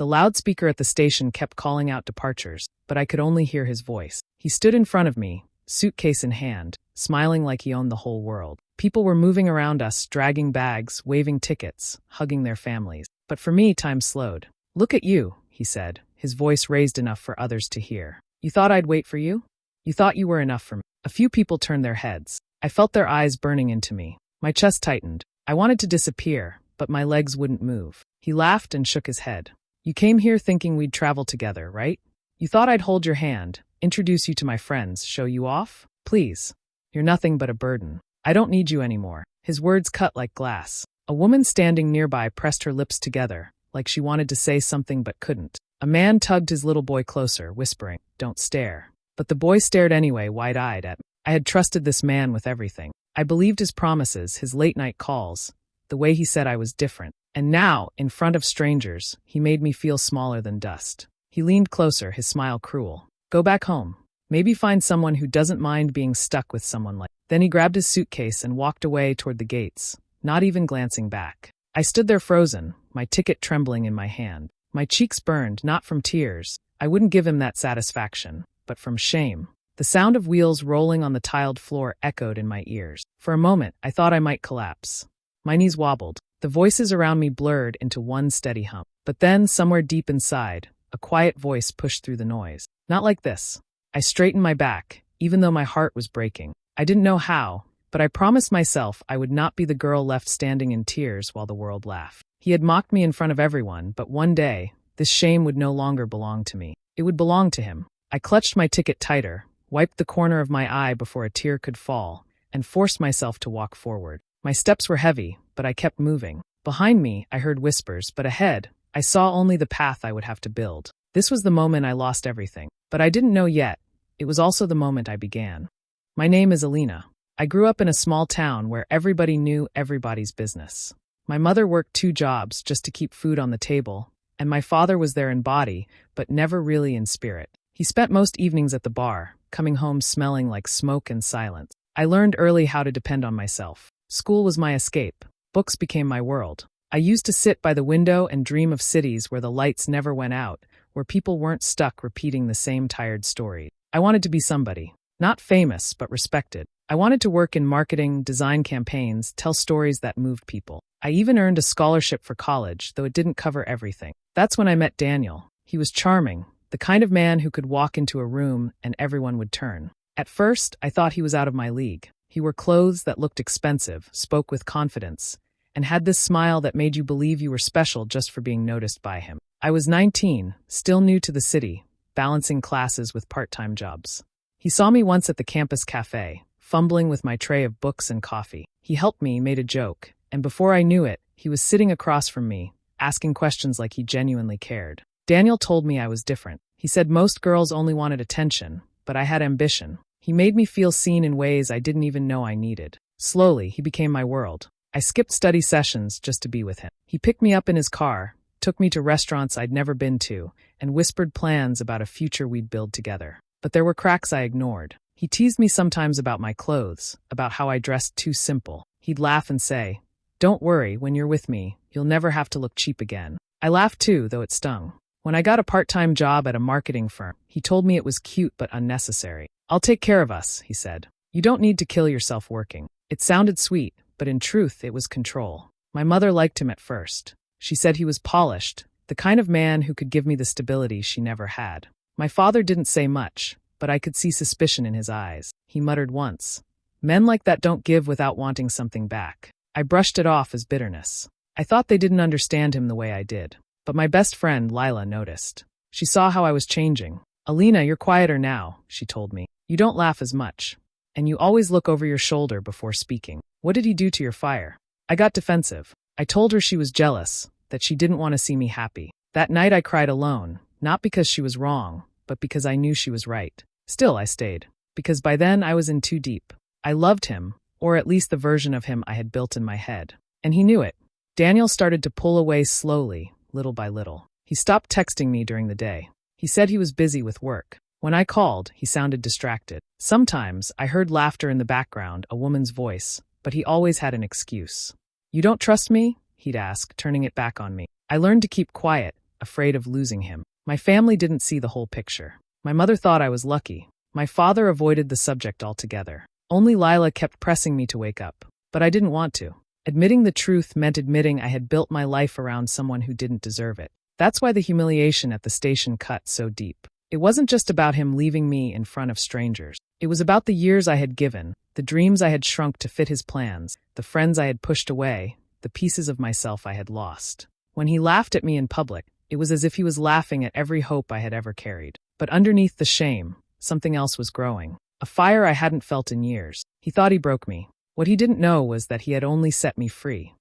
The loudspeaker at the station kept calling out departures, but I could only hear his voice. He stood in front of me, suitcase in hand, smiling like he owned the whole world. People were moving around us, dragging bags, waving tickets, hugging their families. But for me, time slowed. "Look at you," he said, his voice raised enough for others to hear. "You thought I'd wait for you? You thought you were enough for me?" A few people turned their heads. I felt their eyes burning into me. My chest tightened. I wanted to disappear, but my legs wouldn't move. He laughed and shook his head. "You came here thinking we'd travel together, right? You thought I'd hold your hand, introduce you to my friends, show you off? Please. You're nothing but a burden. I don't need you anymore." His words cut like glass. A woman standing nearby pressed her lips together, like she wanted to say something but couldn't. A man tugged his little boy closer, whispering, "Don't stare." But the boy stared anyway, wide-eyed at me. I had trusted this man with everything. I believed his promises, his late-night calls, the way he said I was different. And now, in front of strangers, he made me feel smaller than dust. He leaned closer, his smile cruel. "Go back home. Maybe find someone who doesn't mind being stuck with someone like." Then he grabbed his suitcase and walked away toward the gates, not even glancing back. I stood there frozen, my ticket trembling in my hand. My cheeks burned, not from tears. I wouldn't give him that satisfaction, but from shame. The sound of wheels rolling on the tiled floor echoed in my ears. For a moment, I thought I might collapse. My knees wobbled. The voices around me blurred into one steady hum. But then, somewhere deep inside, a quiet voice pushed through the noise. "Not like this." I straightened my back, even though my heart was breaking. I didn't know how, but I promised myself I would not be the girl left standing in tears while the world laughed. He had mocked me in front of everyone, but one day, this shame would no longer belong to me. It would belong to him. I clutched my ticket tighter, wiped the corner of my eye before a tear could fall, and forced myself to walk forward. My steps were heavy, but I kept moving. Behind me, I heard whispers, but ahead, I saw only the path I would have to build. This was the moment I lost everything. But I didn't know yet. It was also the moment I began. My name is Alina. I grew up in a small town where everybody knew everybody's business. My mother worked 2 jobs just to keep food on the table, and my father was there in body, but never really in spirit. He spent most evenings at the bar, coming home smelling like smoke and silence. I learned early how to depend on myself. School was my escape. Books became my world. I used to sit by the window and dream of cities where the lights never went out, where people weren't stuck repeating the same tired story. I wanted to be somebody. Not famous, but respected. I wanted to work in marketing, design campaigns, tell stories that moved people. I even earned a scholarship for college, though it didn't cover everything. That's when I met Daniel. He was charming, the kind of man who could walk into a room and everyone would turn. At first, I thought he was out of my league. He wore clothes that looked expensive, spoke with confidence, and had this smile that made you believe you were special just for being noticed by him. I was 19, still new to the city, balancing classes with part-time jobs. He saw me once at the campus cafe, fumbling with my tray of books and coffee. He helped me, made a joke, and before I knew it, he was sitting across from me, asking questions like he genuinely cared. Daniel told me I was different. He said most girls only wanted attention, but I had ambition. He made me feel seen in ways I didn't even know I needed. Slowly, he became my world. I skipped study sessions just to be with him. He picked me up in his car, took me to restaurants I'd never been to, and whispered plans about a future we'd build together. But there were cracks I ignored. He teased me sometimes about my clothes, about how I dressed too simple. He'd laugh and say, "Don't worry, when you're with me, you'll never have to look cheap again." I laughed too, though it stung. When I got a part-time job at a marketing firm, he told me it was cute but unnecessary. "I'll take care of us," he said. "You don't need to kill yourself working." It sounded sweet, but in truth it was control. My mother liked him at first. She said he was polished, the kind of man who could give me the stability she never had. My father didn't say much, but I could see suspicion in his eyes. He muttered once, "Men like that don't give without wanting something back." I brushed it off as bitterness. I thought they didn't understand him the way I did. But my best friend, Lila, noticed. She saw how I was changing. "Alina, you're quieter now," she told me. "You don't laugh as much. And you always look over your shoulder before speaking. What did he do to your fire?" I got defensive. I told her she was jealous, that she didn't want to see me happy. That night I cried alone, not because she was wrong, but because I knew she was right. Still, I stayed. Because by then I was in too deep. I loved him, or at least the version of him I had built in my head. And he knew it. Daniel started to pull away slowly, little by little. He stopped texting me during the day. He said he was busy with work. When I called, he sounded distracted. Sometimes I heard laughter in the background, a woman's voice, but he always had an excuse. "You don't trust me?" he'd ask, turning it back on me. I learned to keep quiet, afraid of losing him. My family didn't see the whole picture. My mother thought I was lucky. My father avoided the subject altogether. Only Lila kept pressing me to wake up. But I didn't want to. Admitting the truth meant admitting I had built my life around someone who didn't deserve it. That's why the humiliation at the station cut so deep. It wasn't just about him leaving me in front of strangers. It was about the years I had given, the dreams I had shrunk to fit his plans, the friends I had pushed away, the pieces of myself I had lost. When he laughed at me in public, it was as if he was laughing at every hope I had ever carried. But underneath the shame, something else was growing. A fire I hadn't felt in years. He thought he broke me. What he didn't know was that he had only set me free.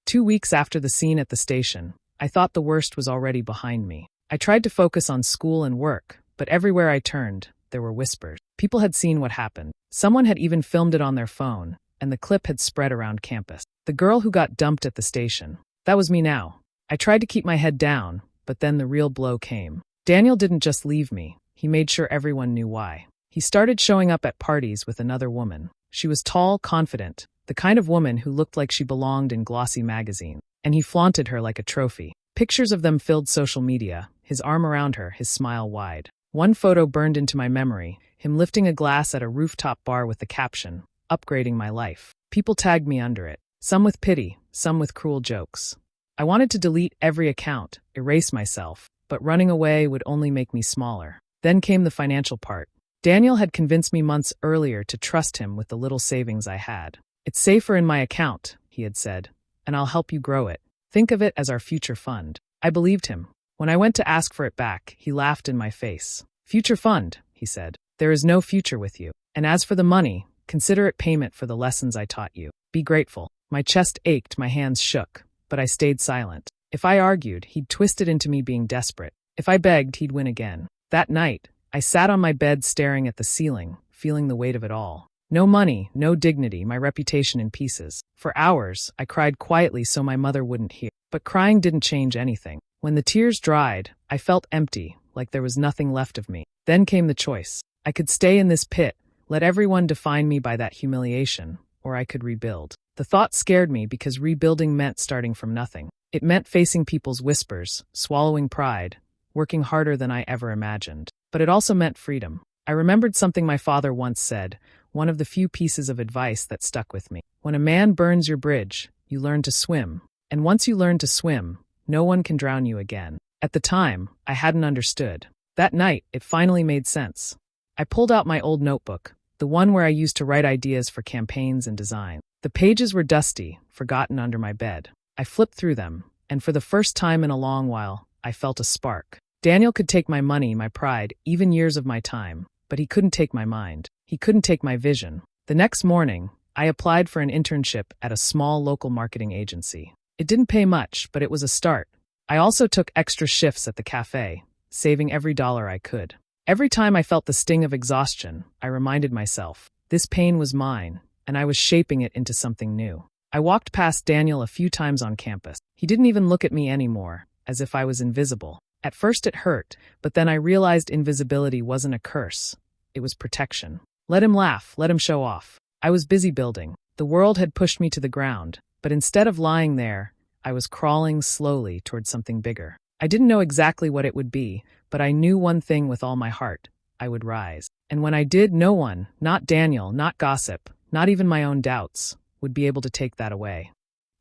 2 weeks after the scene at the station, I thought the worst was already behind me. I tried to focus on school and work, but everywhere I turned, there were whispers. People had seen what happened. Someone had even filmed it on their phone, and the clip had spread around campus. The girl who got dumped at the station. That was me now. I tried to keep my head down, but then the real blow came. Daniel didn't just leave me. He made sure everyone knew why. He started showing up at parties with another woman. She was tall, confident, the kind of woman who looked like she belonged in glossy magazines, and he flaunted her like a trophy. Pictures of them filled social media, his arm around her, his smile wide. One photo burned into my memory, him lifting a glass at a rooftop bar with the caption, "Upgrading my life." People tagged me under it, some with pity, some with cruel jokes. I wanted to delete every account, erase myself, but running away would only make me smaller. Then came the financial part. Daniel had convinced me months earlier to trust him with the little savings I had. "It's safer in my account," he had said, "and I'll help you grow it. Think of it as our future fund." I believed him. When I went to ask for it back, he laughed in my face. "Future fund," he said. "There is no future with you. And as for the money, consider it payment for the lessons I taught you. Be grateful." My chest ached, my hands shook, but I stayed silent. If I argued, he'd twist it into me being desperate. If I begged, he'd win again. That night, I sat on my bed staring at the ceiling, feeling the weight of it all. No money, no dignity, my reputation in pieces. For hours, I cried quietly so my mother wouldn't hear. But crying didn't change anything. When the tears dried, I felt empty, like there was nothing left of me. Then came the choice. I could stay in this pit, let everyone define me by that humiliation, or I could rebuild. The thought scared me because rebuilding meant starting from nothing. It meant facing people's whispers, swallowing pride, working harder than I ever imagined. But it also meant freedom. I remembered something my father once said, one of the few pieces of advice that stuck with me. When a man burns your bridge, you learn to swim. And once you learn to swim, no one can drown you again. At the time, I hadn't understood. That night, it finally made sense. I pulled out my old notebook, the one where I used to write ideas for campaigns and design. The pages were dusty, forgotten under my bed. I flipped through them, and for the first time in a long while, I felt a spark. Daniel could take my money, my pride, even years of my time, but he couldn't take my mind. He couldn't take my vision. The next morning, I applied for an internship at a small local marketing agency. It didn't pay much, but it was a start. I also took extra shifts at the cafe, saving every dollar I could. Every time I felt the sting of exhaustion, I reminded myself, this pain was mine, and I was shaping it into something new. I walked past Daniel a few times on campus. He didn't even look at me anymore, as if I was invisible. At first it hurt, but then I realized invisibility wasn't a curse. It was protection. Let him laugh, let him show off. I was busy building. The world had pushed me to the ground, but instead of lying there, I was crawling slowly towards something bigger. I didn't know exactly what it would be, but I knew one thing with all my heart. I would rise. And when I did, no one, not Daniel, not gossip, not even my own doubts, would be able to take that away.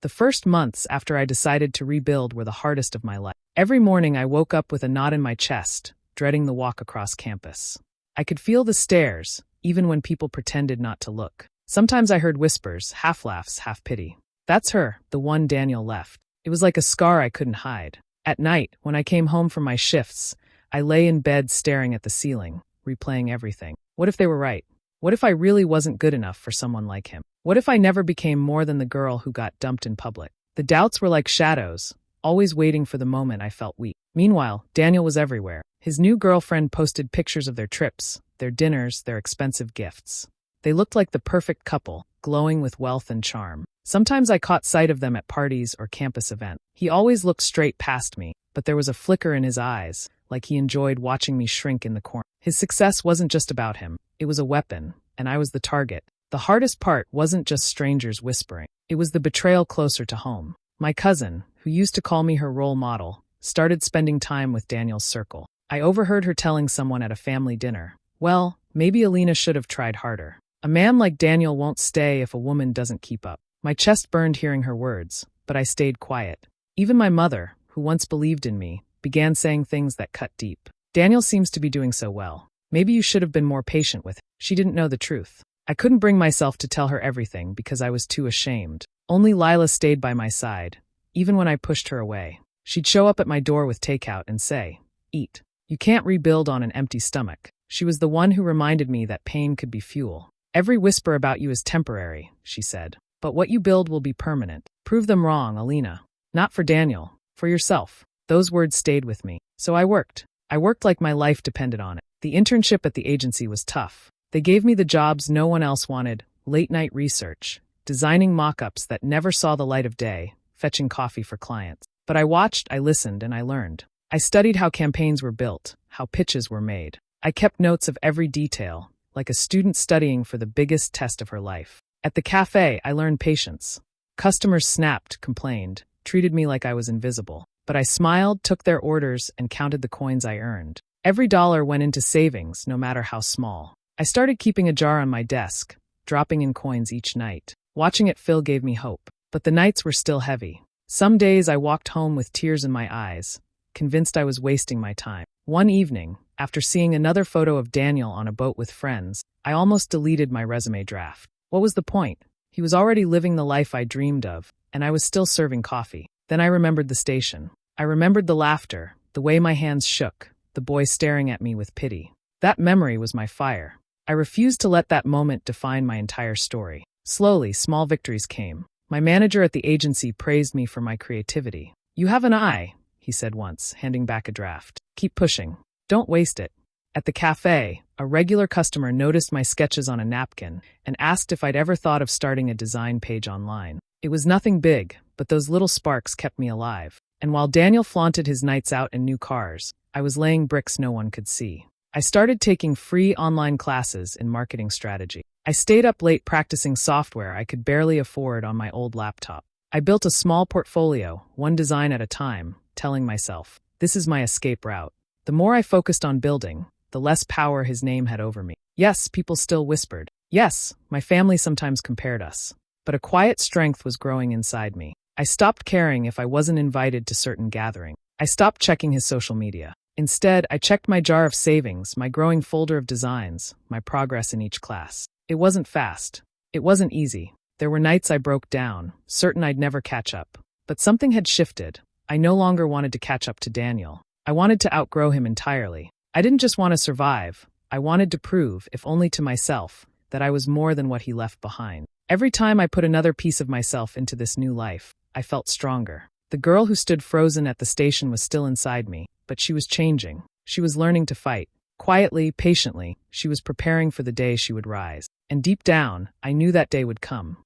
The first months after I decided to rebuild were the hardest of my life. Every morning I woke up with a knot in my chest, dreading the walk across campus. I could feel the stares, even when people pretended not to look. Sometimes I heard whispers, half laughs, half pity. That's her, the one Daniel left. It was like a scar I couldn't hide. At night, when I came home from my shifts, I lay in bed staring at the ceiling, replaying everything. What if they were right? What if I really wasn't good enough for someone like him? What if I never became more than the girl who got dumped in public? The doubts were like shadows, always waiting for the moment I felt weak. Meanwhile, Daniel was everywhere. His new girlfriend posted pictures of their trips, their dinners, their expensive gifts. They looked like the perfect couple, glowing with wealth and charm. Sometimes I caught sight of them at parties or campus events. He always looked straight past me, but there was a flicker in his eyes, like he enjoyed watching me shrink in the corner. His success wasn't just about him. It was a weapon, and I was the target. The hardest part wasn't just strangers whispering. It was the betrayal closer to home. My cousin, who used to call me her role model, started spending time with Daniel's circle. I overheard her telling someone at a family dinner, "Well, maybe Alina should have tried harder. A man like Daniel won't stay if a woman doesn't keep up." My chest burned hearing her words, but I stayed quiet. Even my mother, who once believed in me, began saying things that cut deep. "Daniel seems to be doing so well. Maybe you should have been more patient with him." She didn't know the truth. I couldn't bring myself to tell her everything because I was too ashamed. Only Lila stayed by my side, even when I pushed her away. She'd show up at my door with takeout and say, "Eat. You can't rebuild on an empty stomach." She was the one who reminded me that pain could be fuel. "Every whisper about you is temporary," she said. "But what you build will be permanent. Prove them wrong, Alina. Not for Daniel, for yourself." Those words stayed with me. So I worked. I worked like my life depended on it. The internship at the agency was tough. They gave me the jobs no one else wanted: late-night research, designing mock-ups that never saw the light of day, fetching coffee for clients. But I watched, I listened, and I learned. I studied how campaigns were built, how pitches were made. I kept notes of every detail, like a student studying for the biggest test of her life. At the cafe, I learned patience. Customers snapped, complained, treated me like I was invisible. But I smiled, took their orders, and counted the coins I earned. Every dollar went into savings, no matter how small. I started keeping a jar on my desk, dropping in coins each night. Watching it fill gave me hope. But the nights were still heavy. Some days I walked home with tears in my eyes, convinced I was wasting my time. One evening, after seeing another photo of Daniel on a boat with friends, I almost deleted my resume draft. What was the point? He was already living the life I dreamed of, and I was still serving coffee. Then I remembered the station. I remembered the laughter, the way my hands shook, the boy staring at me with pity. That memory was my fire. I refused to let that moment define my entire story. Slowly, small victories came. My manager at the agency praised me for my creativity. "You have an eye," he said once, handing back a draft. "Keep pushing. Don't waste it." At the cafe, a regular customer noticed my sketches on a napkin and asked if I'd ever thought of starting a design page online. It was nothing big, but those little sparks kept me alive. And while Daniel flaunted his nights out in new cars, I was laying bricks no one could see. I started taking free online classes in marketing strategy. I stayed up late practicing software I could barely afford on my old laptop. I built a small portfolio, one design at a time, telling myself, "This is my escape route." The more I focused on building, the less power his name had over me. Yes, people still whispered. Yes, my family sometimes compared us. But a quiet strength was growing inside me. I stopped caring if I wasn't invited to certain gatherings. I stopped checking his social media. Instead, I checked my jar of savings, my growing folder of designs, my progress in each class. It wasn't fast. It wasn't easy. There were nights I broke down, certain I'd never catch up. But something had shifted. I no longer wanted to catch up to Daniel. I wanted to outgrow him entirely. I didn't just want to survive. I wanted to prove, if only to myself, that I was more than what he left behind. Every time I put another piece of myself into this new life, I felt stronger. The girl who stood frozen at the station was still inside me, but she was changing. She was learning to fight. Quietly, patiently, she was preparing for the day she would rise. And deep down, I knew that day would come.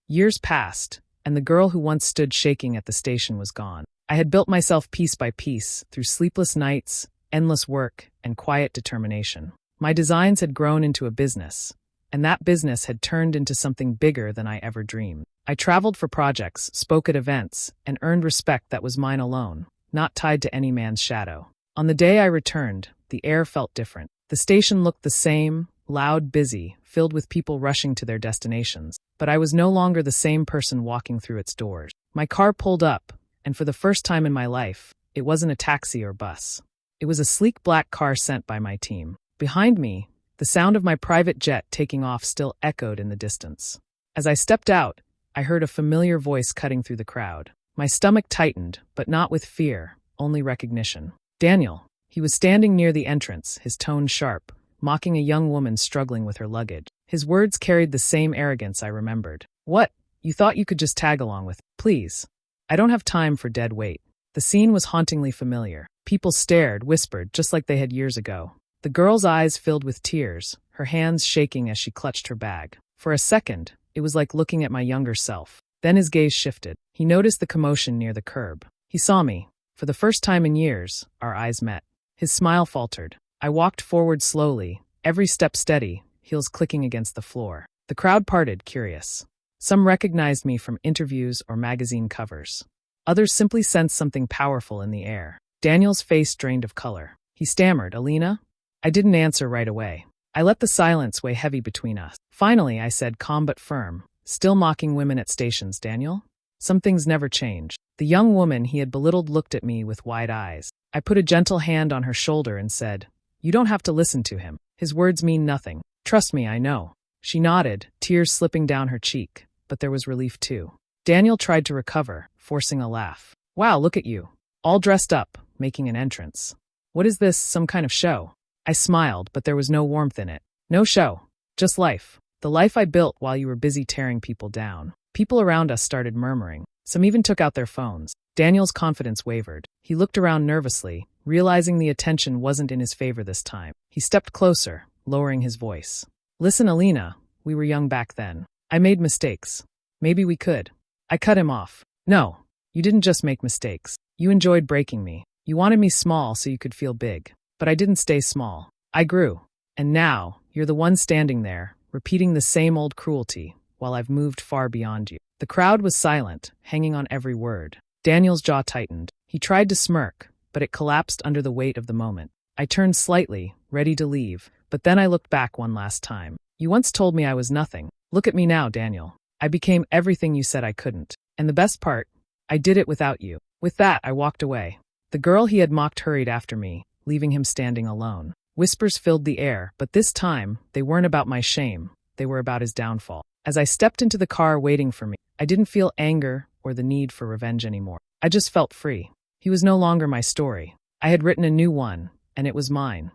Years passed, and the girl who once stood shaking at the station was gone. I had built myself piece by piece, through sleepless nights, endless work, and quiet determination. My designs had grown into a business, and that business had turned into something bigger than I ever dreamed. I traveled for projects, spoke at events, and earned respect that was mine alone, not tied to any man's shadow. On the day I returned, the air felt different. The station looked the same, loud, busy, filled with people rushing to their destinations. But I was no longer the same person walking through its doors. My car pulled up, and for the first time in my life, it wasn't a taxi or bus. It was a sleek black car sent by my team. Behind me, the sound of my private jet taking off still echoed in the distance. As I stepped out, I heard a familiar voice cutting through the crowd. My stomach tightened, but not with fear, only recognition. Daniel. He was standing near the entrance, his tone sharp, mocking a young woman struggling with her luggage. His words carried the same arrogance I remembered. "What? You thought you could just tag along with? Please. I don't have time for dead weight." The scene was hauntingly familiar. People stared, whispered, just like they had years ago. The girl's eyes filled with tears, her hands shaking as she clutched her bag. For a second, it was like looking at my younger self. Then his gaze shifted. He noticed the commotion near the curb. He saw me. For the first time in years, our eyes met. His smile faltered. I walked forward slowly, every step steady, heels clicking against the floor. The crowd parted, curious. Some recognized me from interviews or magazine covers. Others simply sensed something powerful in the air. Daniel's face drained of color. He stammered, "Alina?" I didn't answer right away. I let the silence weigh heavy between us. Finally, I said, calm but firm, "Still mocking women at stations, Daniel?" Some things never change. The young woman he had belittled looked at me with wide eyes. I put a gentle hand on her shoulder and said, "You don't have to listen to him. His words mean nothing. Trust me, I know." She nodded, tears slipping down her cheek, but there was relief too. Daniel tried to recover, forcing a laugh. "Wow, look at you. All dressed up, making an entrance. What is this, some kind of show?" I smiled, but there was no warmth in it. "No show. Just life. The life I built while you were busy tearing people down." People around us started murmuring. Some even took out their phones. Daniel's confidence wavered. He looked around nervously, realizing the attention wasn't in his favor this time. He stepped closer, lowering his voice. "Listen, Alina, we were young back then. I made mistakes. Maybe we could." I cut him off. "No, you didn't just make mistakes. You enjoyed breaking me. You wanted me small so you could feel big. But I didn't stay small. I grew. And now, you're the one standing there, repeating the same old cruelty, while I've moved far beyond you." The crowd was silent, hanging on every word. Daniel's jaw tightened. He tried to smirk, but it collapsed under the weight of the moment. I turned slightly, ready to leave, but then I looked back one last time. "You once told me I was nothing. Look at me now, Daniel. I became everything you said I couldn't. And the best part, I did it without you." With that, I walked away. The girl he had mocked hurried after me, leaving him standing alone. Whispers filled the air, but this time, they weren't about my shame. They were about his downfall. As I stepped into the car waiting for me, I didn't feel anger or the need for revenge anymore. I just felt free. He was no longer my story. I had written a new one, and it was mine.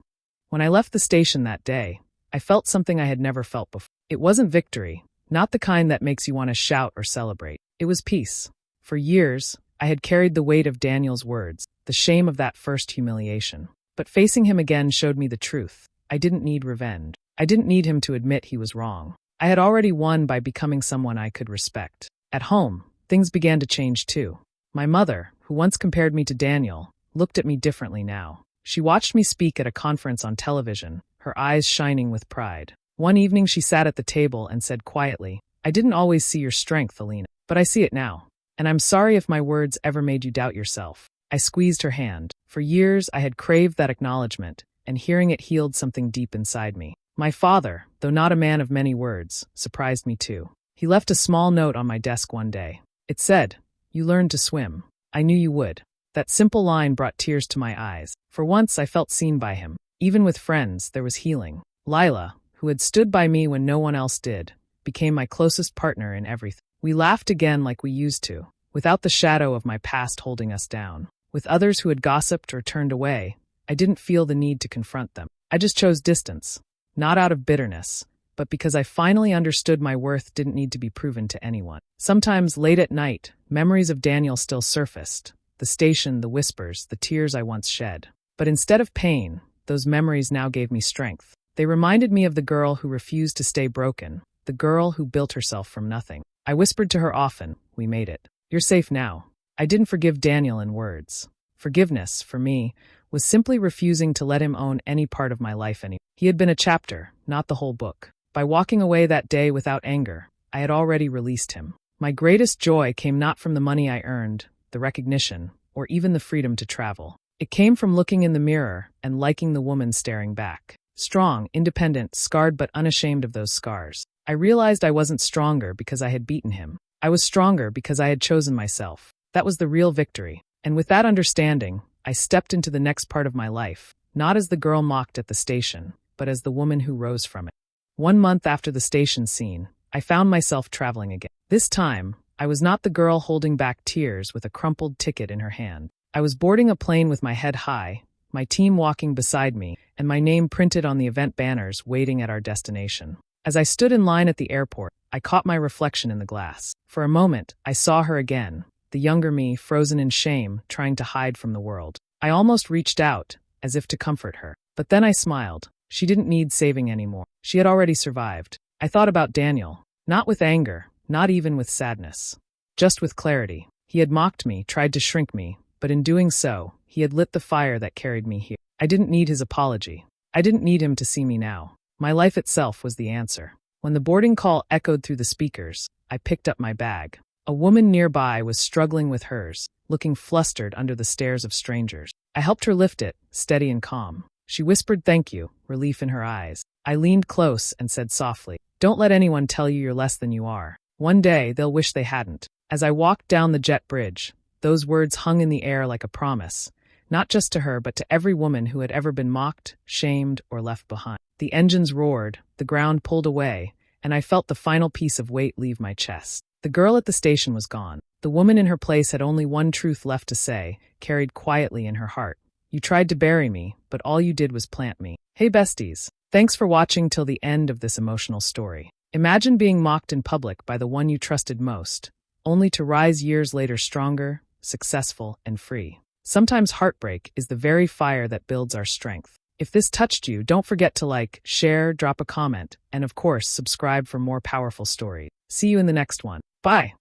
When I left the station that day, I felt something I had never felt before. It wasn't victory, not the kind that makes you want to shout or celebrate. It was peace. For years, I had carried the weight of Daniel's words, the shame of that first humiliation. But facing him again showed me the truth. I didn't need revenge. I didn't need him to admit he was wrong. I had already won by becoming someone I could respect. At home, things began to change too. My mother, who once compared me to Daniel, looked at me differently now. She watched me speak at a conference on television, her eyes shining with pride. One evening she sat at the table and said quietly, "I didn't always see your strength, Alina, but I see it now. And I'm sorry if my words ever made you doubt yourself." I squeezed her hand. For years, I had craved that acknowledgement, and hearing it healed something deep inside me. My father, though not a man of many words, surprised me too. He left a small note on my desk one day. It said, "You learned to swim. I knew you would." That simple line brought tears to my eyes. For once, I felt seen by him. Even with friends, there was healing. Lila, who had stood by me when no one else did, became my closest partner in everything. We laughed again like we used to, without the shadow of my past holding us down. With others who had gossiped or turned away, I didn't feel the need to confront them. I just chose distance, not out of bitterness, but because I finally understood my worth didn't need to be proven to anyone. Sometimes late at night, memories of Daniel still surfaced. The station, the whispers, the tears I once shed. But instead of pain, those memories now gave me strength. They reminded me of the girl who refused to stay broken, the girl who built herself from nothing. I whispered to her often, "We made it. You're safe now." I didn't forgive Daniel in words. Forgiveness, for me, was simply refusing to let him own any part of my life anymore. He had been a chapter, not the whole book. By walking away that day without anger, I had already released him. My greatest joy came not from the money I earned, the recognition, or even the freedom to travel. It came from looking in the mirror and liking the woman staring back. Strong, independent, scarred but unashamed of those scars. I realized I wasn't stronger because I had beaten him. I was stronger because I had chosen myself. That was the real victory. And with that understanding, I stepped into the next part of my life, not as the girl mocked at the station, but as the woman who rose from it. 1 month after the station scene, I found myself traveling again. This time, I was not the girl holding back tears with a crumpled ticket in her hand. I was boarding a plane with my head high, my team walking beside me, and my name printed on the event banners waiting at our destination. As I stood in line at the airport, I caught my reflection in the glass. For a moment, I saw her again, the younger me, frozen in shame, trying to hide from the world. I almost reached out, as if to comfort her. But then I smiled. She didn't need saving anymore. She had already survived. I thought about Daniel, not with anger, not even with sadness, just with clarity. He had mocked me, tried to shrink me, but in doing so, he had lit the fire that carried me here. I didn't need his apology. I didn't need him to see me now. My life itself was the answer. When the boarding call echoed through the speakers, I picked up my bag. A woman nearby was struggling with hers, looking flustered under the stares of strangers. I helped her lift it, steady and calm. She whispered thank you, relief in her eyes. I leaned close and said softly, "Don't let anyone tell you you're less than you are. One day, they'll wish they hadn't." As I walked down the jet bridge, those words hung in the air like a promise, not just to her but to every woman who had ever been mocked, shamed, or left behind. The engines roared, the ground pulled away, and I felt the final piece of weight leave my chest. The girl at the station was gone. The woman in her place had only one truth left to say, carried quietly in her heart. "You tried to bury me, but all you did was plant me." Hey besties, thanks for watching till the end of this emotional story. Imagine being mocked in public by the one you trusted most, only to rise years later stronger, successful, and free. Sometimes heartbreak is the very fire that builds our strength. If this touched you, don't forget to like, share, drop a comment, and of course, subscribe for more powerful stories. See you in the next one. Bye!